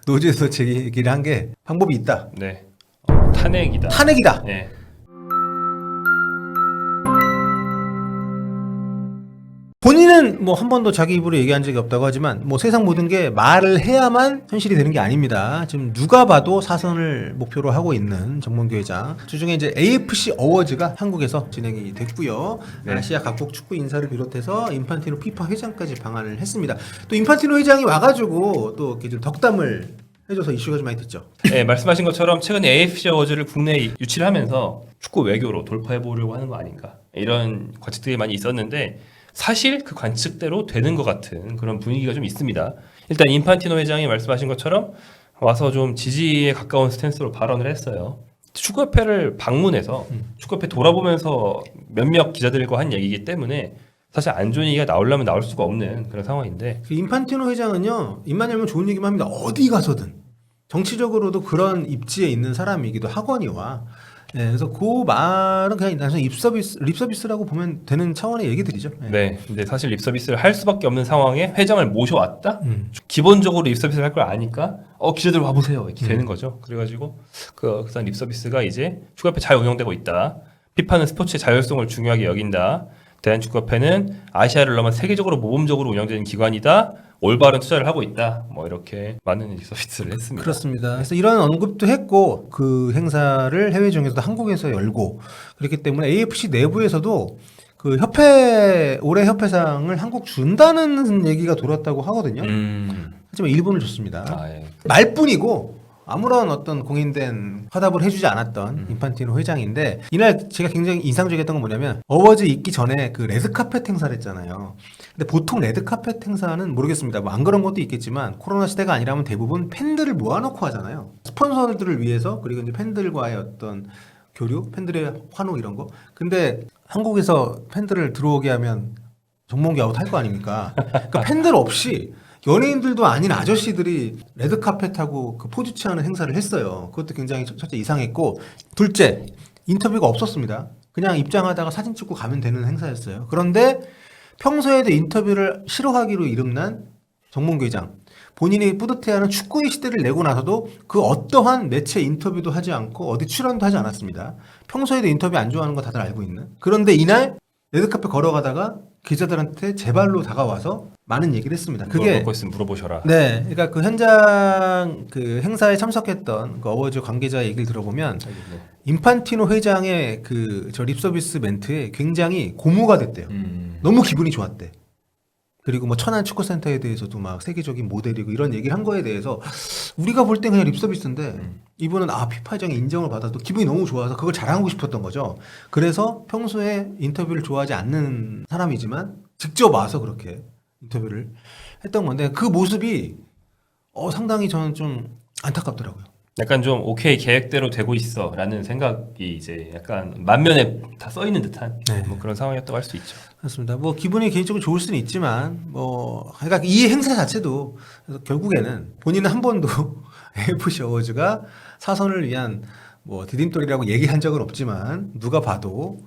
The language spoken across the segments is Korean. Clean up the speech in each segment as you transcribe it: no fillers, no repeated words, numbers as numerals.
노조에서 제기를 한 게 방법이 있다. 네. 탄핵이다. 탄핵이다. 네. 본인은 뭐 한 번도 자기 입으로 얘기한 적이 없다고 하지만 뭐 세상 모든 게 말을 해야만 현실이 되는 게 아닙니다. 지금 누가 봐도 사선을 목표로 하고 있는 정몽규 회장. 주중에 이제 AFC 어워즈가 한국에서 진행이 됐고요. 네. 아시아 각국 축구 인사를 비롯해서 인판티노 피파 회장까지 방한을 했습니다. 또 인판티노 회장이 와가지고 또 이렇게 좀 덕담을 해줘서 이슈가 좀 많이 됐죠. 네, 말씀하신 것처럼 최근에 AFC 어워즈를 국내에 유치를 하면서 축구 외교로 돌파해 보려고 하는 거 아닌가 이런 관측들이 많이 있었는데 사실 그 관측대로 되는 것 같은 그런 분위기가 좀 있습니다. 일단 인판티노 회장이 말씀하신 것처럼 와서 좀 지지에 가까운 스탠스로 발언을 했어요. 축구협회를 방문해서 축구협회 돌아보면서 몇몇 기자들과 한 얘기이기 때문에 사실 안 좋은 얘기가 나오려면 나올 수가 없는 그런 상황인데 그 인판티노 회장은요, 입만 열면 좋은 얘기만 합니다. 어디 가서든. 정치적으로도 그런 입지에 있는 사람이기도 하거니와. 네, 그래서 그 말은 그냥 나중에 립서비스라고 보면 되는 차원의 얘기들이죠. 네. 네, 근데 사실 립서비스를 할 수밖에 없는 상황에 회장을 모셔왔다? 기본적으로 립서비스를 할 걸 아니까 기자들 와보세요 이렇게 되는 거죠. 그래가지고 그 립서비스가 이제 축구협회 잘 운영되고 있다. 피파는 스포츠의 자율성을 중요하게 여긴다. 대한축구협회는 아시아를 넘어 세계적으로 모범적으로 운영되는 기관이다. 올바른 투자를 하고 있다. 뭐 이렇게 많은 립서비스를 했습니다. 그렇습니다. 그래서 이런 언급도 했고 그 행사를 해외 중에서도 한국에서 열고 그렇기 때문에 AFC 내부에서도 그 협회 올해 협회상을 한국 준다는 얘기가 돌았다고 하거든요. 하지만 일본을 줬습니다. 예. 말뿐이고 아무런 어떤 공인된 화답을 해주지 않았던 인판티노 회장인데 이날 제가 굉장히 인상적이었던 건 뭐냐면 어워즈 있기 전에 그 레드카펫 행사를 했잖아요. 근데 보통 레드카펫 행사는 모르겠습니다. 뭐 안 그런 것도 있겠지만 코로나 시대가 아니라면 대부분 팬들을 모아놓고 하잖아요. 스폰서들을 위해서 그리고 이제 팬들과의 어떤 교류, 팬들의 환호 이런 거. 근데 한국에서 팬들을 들어오게 하면 정몽규 아웃 할 거 아닙니까? 그러니까 팬들 없이 연예인들도 아닌 아저씨들이 레드카펫하고 그 포즈 취하는 행사를 했어요. 그것도 굉장히 첫째 이상했고 둘째 인터뷰가 없었습니다. 그냥 입장하다가 사진 찍고 가면 되는 행사였어요. 그런데 평소에도 인터뷰를 싫어하기로 이름난 정몽규 회장 본인이 뿌듯해하는 축구의 시대를 내고 나서도 그 어떠한 매체 인터뷰도 하지 않고 어디 출연도 하지 않았습니다. 평소에도 인터뷰 안 좋아하는 거 다들 알고 있는. 그런데 이날 레드카펫 걸어가다가 기자들한테 제 발로 다가와서 많은 얘기를 했습니다. 그게 먹고 있으면 물어보셔라. 네, 그러니까 그 현장 그 행사에 참석했던 그 어워즈 관계자 얘기를 들어보면 인판티노 회장의 그 저 립서비스 멘트에 굉장히 고무가 됐대요. 너무 기분이 좋았대. 그리고 뭐 천안 축구센터에 대해서도 막 세계적인 모델이고 이런 얘기를 한 거에 대해서 우리가 볼 땐 그냥 립서비스인데 이분은 피파 회장의 인정을 받아도 기분이 너무 좋아서 그걸 자랑하고 싶었던 거죠. 그래서 평소에 인터뷰를 좋아하지 않는 사람이지만 직접 와서 그렇게 인터뷰를 했던 건데 그 모습이 상당히 저는 좀 안타깝더라고요. 약간 좀 오케이 계획대로 되고 있어라는 생각이 이제 약간 만면에 다 써 있는 듯한 네. 뭐 그런 상황이었다고 할 수 있죠. 그렇습니다. 뭐 기분이 개인적으로 좋을 수는 있지만 그러니까 이 행사 자체도 결국에는 본인은 한 번도 AFC 어워즈가 사선을 위한 뭐 디딤돌이라고 얘기한 적은 없지만 누가 봐도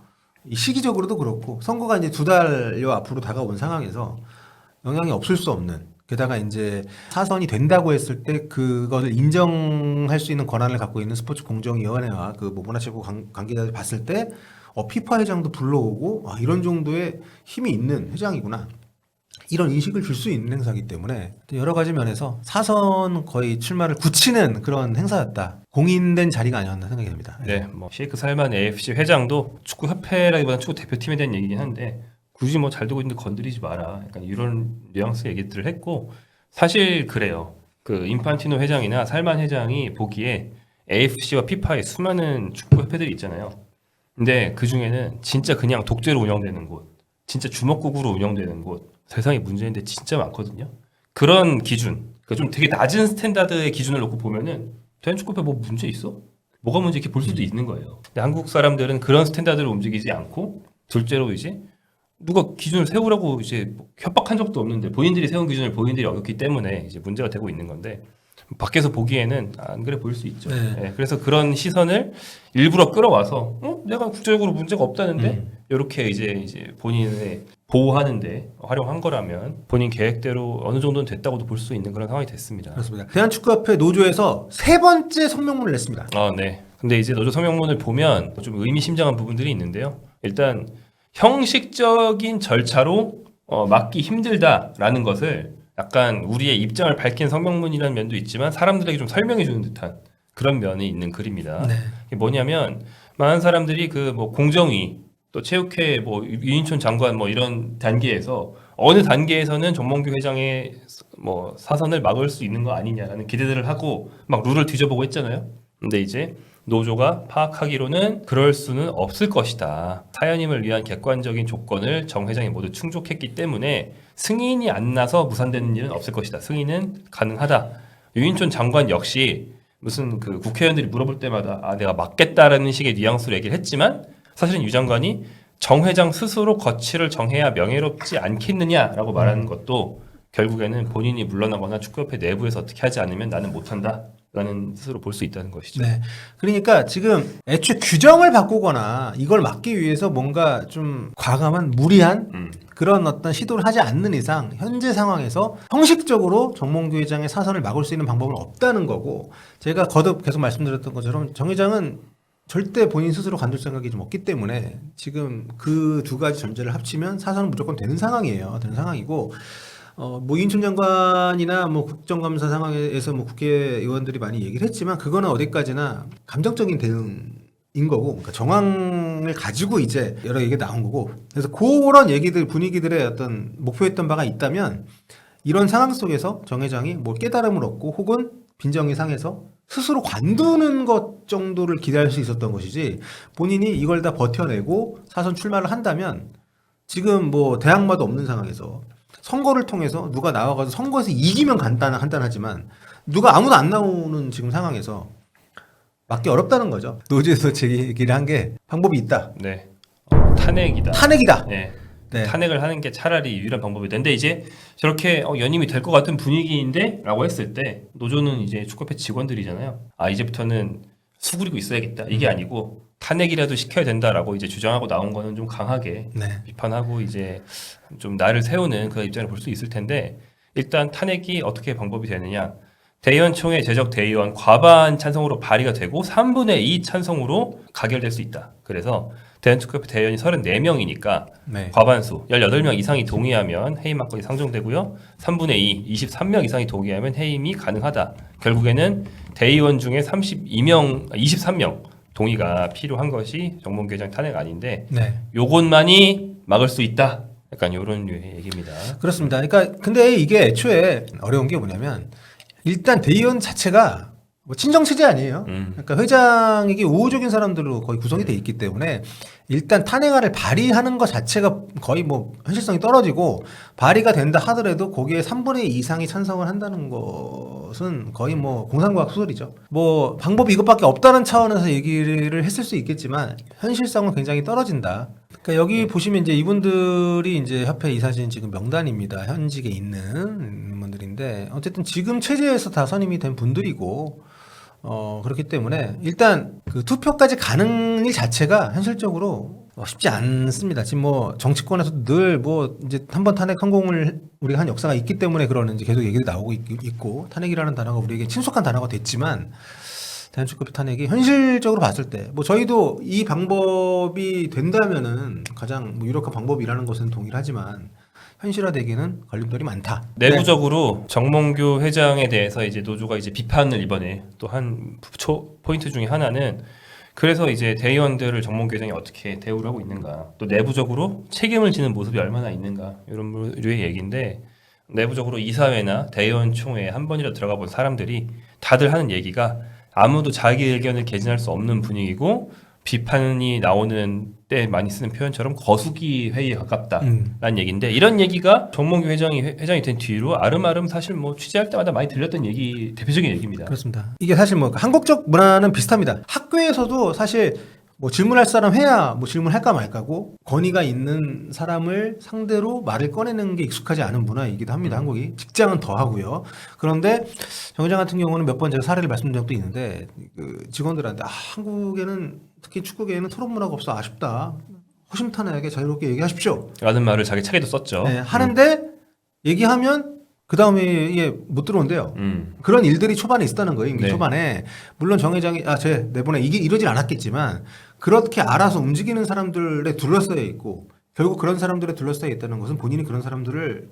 이 시기적으로도 그렇고 선거가 이제 2달여 앞으로 다가온 상황에서 영향이 없을 수 없는 게다가 이제 사선이 된다고 했을 때 그것을 인정할 수 있는 권한을 갖고 있는 스포츠 공정위원회와 그 뭐 문화체육부 관계자들 봤을 때 피파 회장도 불러오고 이런 정도의 힘이 있는 회장이구나 이런 인식을 줄 수 있는 행사이기 때문에 여러 가지 면에서 사선 거의 출마를 굳히는 그런 행사였다. 공인된 자리가 아니었나 생각이 됩니다. 네, 뭐 셰이크 살만 AFC 회장도 축구 협회라기보다는 축구 대표팀에 대한 얘기긴 한데 굳이 뭐 잘 되고 있는데 건드리지 마라. 약간 이런 뉘앙스 얘기들을 했고 사실 그래요. 그 인판티노 회장이나 살만 회장이 보기에 AFC와 피파의 수많은 축구 협회들이 있잖아요. 근데 그 중에는 진짜 그냥 독재로 운영되는 곳, 진짜 주먹국으로 운영되는 곳, 세상에 문제인데 진짜 많거든요. 그런 기준, 그러니까 좀 되게 낮은 스탠다드의 기준을 놓고 보면은 대한축구협회 뭐 문제 있어? 뭐가 문제 이렇게 볼 수도 있는 거예요. 근데 한국 사람들은 그런 스탠다드를 움직이지 않고 둘째로 이제 누가 기준을 세우라고 이제 협박한 적도 없는데 본인들이 세운 기준을 본인들이 어겼기 때문에 이제 문제가 되고 있는 건데 밖에서 보기에는 안 그래 보일 수 있죠. 네. 예, 그래서 그런 시선을 일부러 끌어와서 내가 국제적으로 문제가 없다는데 이렇게 이제 본인의 보호하는데 활용한 거라면 본인 계획대로 어느 정도는 됐다고도 볼 수 있는 그런 상황이 됐습니다. 그렇습니다. 대한축구협회 노조에서 세 번째 성명문을 냈습니다. 네. 근데 이제 노조 성명문을 보면 좀 의미심장한 부분들이 있는데요. 일단 형식적인 절차로 막기 힘들다라는 것을 약간 우리의 입장을 밝힌 성명문이라는 면도 있지만 사람들에게 좀 설명해 주는 듯한 그런 면이 있는 글입니다. 네. 이게 뭐냐면 많은 사람들이 그 뭐 공정위 또 체육회 뭐 유인촌 장관 뭐 이런 단계에서 어느 단계에서는 정몽규 회장의 뭐 사선을 막을 수 있는 거 아니냐라는 기대들을 하고 막 룰을 뒤져보고 했잖아요. 근데 이제 노조가 파악하기로는 그럴 수는 없을 것이다. 사연임을 위한 객관적인 조건을 정 회장이 모두 충족했기 때문에 승인이 안 나서 무산되는 일은 없을 것이다. 승인은 가능하다. 유인촌 장관 역시 무슨 그 국회의원들이 물어볼 때마다 내가 맞겠다라는 식의 뉘앙스로 얘기를 했지만 사실은 유 장관이 정 회장 스스로 거취를 정해야 명예롭지 않겠느냐라고 말하는 것도 결국에는 본인이 물러나거나 축구협회 내부에서 어떻게 하지 않으면 나는 못한다. 라는 스스로 볼 수 있다는 것이죠. 네. 그러니까 지금 애초에 규정을 바꾸거나 이걸 막기 위해서 뭔가 좀 과감한 무리한 그런 어떤 시도를 하지 않는 이상 현재 상황에서 형식적으로 정몽규 회장의 사선을 막을 수 있는 방법은 없다는 거고 제가 거듭 계속 말씀드렸던 것처럼 정 회장은 절대 본인 스스로 관둘 생각이 좀 없기 때문에 지금 그 두 가지 전제를 합치면 사선은 무조건 되는 상황이에요. 되는 상황이고 뭐 이인촌 장관이나 뭐 국정감사 상황에서 뭐 국회의원들이 많이 얘기를 했지만 그거는 어디까지나 감정적인 대응인 거고 그러니까 정황을 가지고 이제 여러 얘기가 나온 거고 그래서 그런 얘기들 분위기들의 어떤 목표했던 바가 있다면 이런 상황 속에서 정 회장이 뭐 깨달음을 얻고 혹은 빈정이 상해서 스스로 관두는 것 정도를 기대할 수 있었던 것이지 본인이 이걸 다 버텨내고 사선 출마를 한다면 지금 뭐 대항마도 없는 상황에서 선거를 통해서 누가 나와가지고 선거에서 이기면 간단하지만 누가 아무도 안 나오는 지금 상황에서 막기 어렵다는 거죠. 노조에서 제기를 한 게 방법이 있다. 네. 탄핵이다. 탄핵이다. 네. 네. 탄핵을 하는 게 차라리 유일한 방법이 되는데 이제 저렇게 연임이 될 것 같은 분위기인데 라고 했을 때 노조는 이제 축구협회 직원들이잖아요. 이제부터는 수그리고 있어야겠다. 이게 아니고 탄핵이라도 시켜야 된다라고 이제 주장하고 나온 거는 좀 강하게 네. 비판하고 이제 좀 나를 세우는 그 입장을 볼 수 있을 텐데 일단 탄핵이 어떻게 방법이 되느냐 대의원총회 제적 대의원 과반 찬성으로 발의가 되고 3분의 2 찬성으로 가결될 수 있다. 그래서 대한축구협회 대의원이 34명이니까 네. 과반수 18명 이상이 동의하면 해임안건이 상정되고요. 3분의 2, 23명 이상이 동의하면 해임이 가능하다. 결국에는 대의원 중에 23명 동의가 필요한 것이 정몽규 회장 탄핵 아닌데 네. 요것만이 막을 수 있다. 약간 이런 류의 얘기입니다. 그렇습니다. 그러니까 근데 이게 애초에 어려운 게 뭐냐면 일단 대의원 자체가 뭐 친정 체제 아니에요. 그러니까 회장에게 우호적인 사람들로 거의 구성이 돼 있기 때문에 일단 탄핵안을 발의하는 것 자체가 거의 뭐 현실성이 떨어지고 발의가 된다 하더라도 거기에 3분의 2 이상이 찬성을 한다는 것은 거의 뭐 공상과학 수설이죠. 뭐 방법이 이것밖에 없다는 차원에서 얘기를 했을 수 있겠지만 현실성은 굉장히 떨어진다. 그러니까 여기 보시면 이제 이분들이 이제 협회 이사진 지금 명단입니다. 현직에 있는 분들인데 어쨌든 지금 체제에서 다 선임이 된 분들이고 그렇기 때문에 일단 그 투표까지 가는 일 자체가 현실적으로 쉽지 않습니다. 지금 뭐 정치권에서도 늘 뭐 이제 한번 탄핵 성공을 우리가 한 역사가 있기 때문에 그러는지 계속 얘기도 나오고 있고 탄핵이라는 단어가 우리에게 친숙한 단어가 됐지만 대한축구협회 탄핵이 현실적으로 봤을 때 뭐 저희도 이 방법이 된다면은 가장 뭐 유력한 방법이라는 것은 동의를 하지만 현실화되기는 걸림돌이 많다. 내부적으로 정몽규 회장에 대해서 이제 노조가 이제 비판을 이번에 또 한 포인트 중에 하나는 그래서 이제 대의원들을 정몽규 회장이 어떻게 대우를 하고 있는가 또 내부적으로 책임을 지는 모습이 얼마나 있는가 이런 류의 얘기인데 내부적으로 이사회나 대의원 총회에 한 번이라도 들어가 본 사람들이 다들 하는 얘기가 아무도 자기 의견을 개진할 수 없는 분위기고 비판이 나오는 때 많이 쓰는 표현처럼 거수기 회의에 가깝다라는 얘기인데 이런 얘기가 정몽규 회장이 된 뒤로 아름아름 사실 뭐 취재할 때마다 많이 들렸던 얘기 대표적인 얘기입니다. 그렇습니다. 이게 사실 뭐 한국적 문화는 비슷합니다. 학교에서도 사실 뭐 질문할 사람 해야 뭐 질문할까 말까고 권위가 있는 사람을 상대로 말을 꺼내는 게 익숙하지 않은 문화이기도 합니다. 한국이. 직장은 더 하고요. 그런데 정 회장 같은 경우는 몇 번 제가 사례를 말씀드린 적도 있는데 그 직원들한테 한국에는 특히 축구계에는 토론 문화가 없어 아쉽다. 허심탄회하게 자유롭게 얘기하십시오. 라는 말을 자기 책에도 썼죠. 네, 하는데 얘기하면 그 다음에 이게 못 들어온대요. 그런 일들이 초반에 있었다는 거예요. 임기 네. 초반에. 물론 정 회장이 제 내보내 이게 이러질 않았겠지만 그렇게 알아서 움직이는 사람들에 둘러싸여 있고 결국 그런 사람들에 둘러싸여 있다는 것은 본인이 그런 사람들을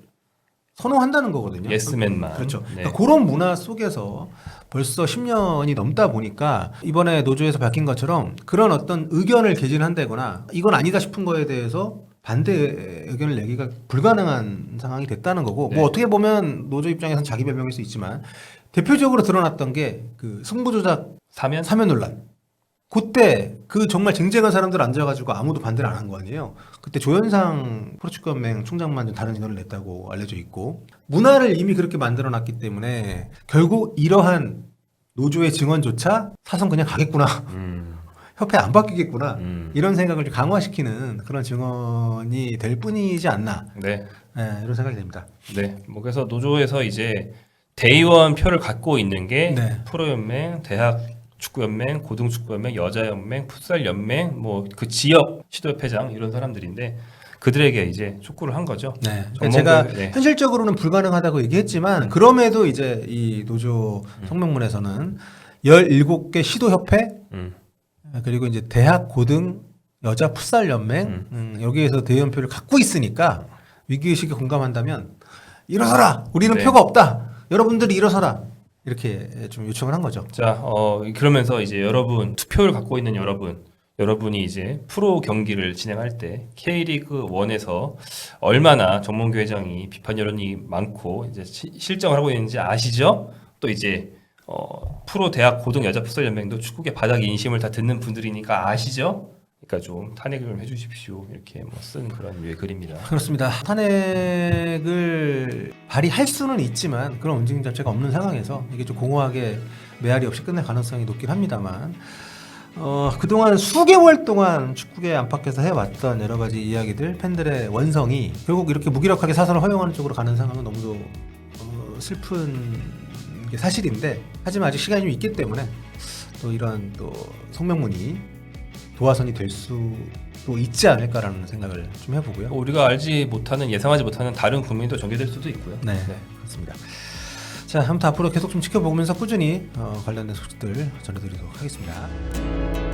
선호한다는 거거든요. 예스맨만. 그렇죠. 네. 그러니까 그런 문화 속에서 벌써 10년이 넘다 보니까 이번에 노조에서 밝힌 것처럼 그런 어떤 의견을 개진한다거나 이건 아니다 싶은 거에 대해서 반대 의견을 내기가 불가능한 상황이 됐다는 거고 네. 뭐 어떻게 보면 노조 입장에서는 자기 변명일 수 있지만 대표적으로 드러났던 게 그 승부조작 사면? 사면 논란. 그때 그 정말 쟁쟁한 사람들 앉아가지고 아무도 반대를 안 한 거 아니에요. 그때 조현상 프로축구연맹 총장만 좀 다른 인원을 냈다고 알려져 있고 문화를 이미 그렇게 만들어놨기 때문에 결국 이러한 노조의 증언조차 사선 그냥 가겠구나. 협회 안 바뀌겠구나. 이런 생각을 좀 강화시키는 그런 증언이 될 뿐이지 않나. 네. 네, 이런 생각이 듭니다. 네. 뭐 그래서 노조에서 이제 대의원 표를 갖고 있는 게 네. 프로연맹, 대학 축구연맹, 고등축구연맹, 여자연맹, 풋살연맹, 뭐 그 지역 시도협회장 이런 사람들인데 그들에게 이제 촉구를 한 거죠. 네. 정몽규, 제가 네. 현실적으로는 불가능하다고 얘기했지만 그럼에도 이제 이 노조 성명문에서는 17개 시도협회 음. 그리고 이제 대학 고등 여자 풋살 연맹 여기에서 대의원표를 갖고 있으니까 위기의식에 공감한다면 일어서라 우리는 네. 표가 없다 여러분들이 일어서라 이렇게 좀 요청을 한 거죠. 자, 그러면서 이제 여러분 투표를 갖고 있는 여러분이 이제 프로 경기를 진행할 때 K리그 1에서 얼마나 정몽규 회장이 비판 여론이 많고 이제 실정을 하고 있는지 아시죠? 또 이제 프로 대학 고등 여자 풋살 연맹도 축구계 바닥 인심을 다 듣는 분들이니까 아시죠? 그러니까 좀 탄핵을 좀 해주십시오 이렇게 뭐 쓴 그런 류의 글입니다. 그렇습니다. 탄핵을 발의할 수는 있지만 그런 움직임 자체가 없는 상황에서 이게 좀 공허하게 메아리 없이 끝날 가능성이 높긴 합니다만 그동안 수개월 동안 축구계 안팎에서 해왔던 여러 가지 이야기들 팬들의 원성이 결국 이렇게 무기력하게 사선을 허용하는 쪽으로 가는 상황은 너무도 슬픈 게 사실인데 하지만 아직 시간이 좀 있기 때문에 또 이런 또 성명문이 도화선이 될 수도 있지 않을까라는 생각을 좀 해보고요. 우리가 알지 못하는 예상하지 못하는 다른 국민도 전개될 수도 있고요. 네, 그렇습니다. 자, 아무튼 앞으로 계속 좀 지켜보면서 꾸준히 관련된 소식들 전해드리도록 하겠습니다.